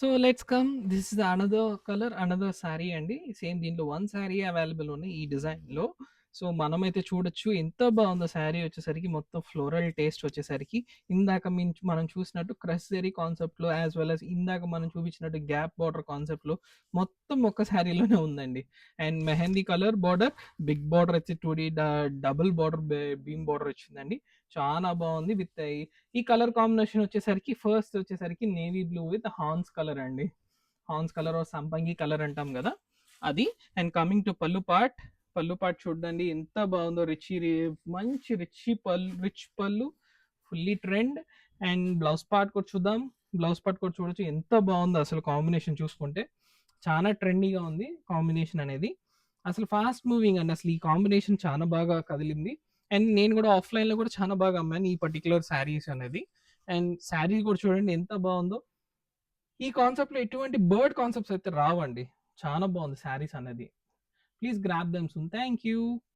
So let's come. This is another colour, another sari అండి. Same దీంట్లో one sari available ఉన్నాయి ఈ డిజైన్లో. సో మనమైతే చూడొచ్చు ఎంత బాగుందో శారీ వచ్చేసరికి. మొత్తం ఫ్లోరల్ టేస్ట్ వచ్చేసరికి ఇందాక మనం చూసినట్టు క్రష్ జరీ కాన్సెప్ట్లో, యాజ్ వెల్ as ఇందాక మనం చూపించినట్టు గ్యాప్ బార్డర్ కాన్సెప్ట్లో మొత్తం ఒక్క శారీలోనే ఉందండి. And mehndi colour border, big border వచ్చి 2D double border, beam border వచ్చిందండి. చాలా బాగుంది. విత్ ఈ కలర్ కాంబినేషన్ వచ్చేసరికి ఫస్ట్ వచ్చేసరికి నేవీ బ్లూ విత్ హాన్స్ కలర్ అండి. హాన్స్ కలర్ ఆర్ సంపంగి కలర్ అంటాం కదా అది. And coming to pallu part, pallu part చూడండి ఎంత బాగుందో. మంచి rich pallu, fully trend. And blouse part కూడా చూద్దాం. బ్లౌజ్ పార్ట్ కూడా చూడొచ్చు ఎంత బాగుందో అసలు. కాంబినేషన్ చూసుకుంటే చాలా ట్రెండీగా ఉంది కాంబినేషన్ అనేది. అసలు ఫాస్ట్ మూవింగ్ అండి. అసలు ఈ కాంబినేషన్ చాలా బాగా కదిలింది. అండ్ నేను కూడా ఆఫ్లైన్లో కూడా చాలా బాగా అమ్మాను ఈ పర్టికులర్ శారీస్ అనేది. అండ్ శారీ కూడా చూడండి ఎంత బాగుందో. ఈ కాన్సెప్ట్లో ఎటువంటి బర్డ్ కాన్సెప్ట్స్ అయితే రావండి. చాలా బాగుంది శారీస్ అనేది. Please grab them soon. Thank you.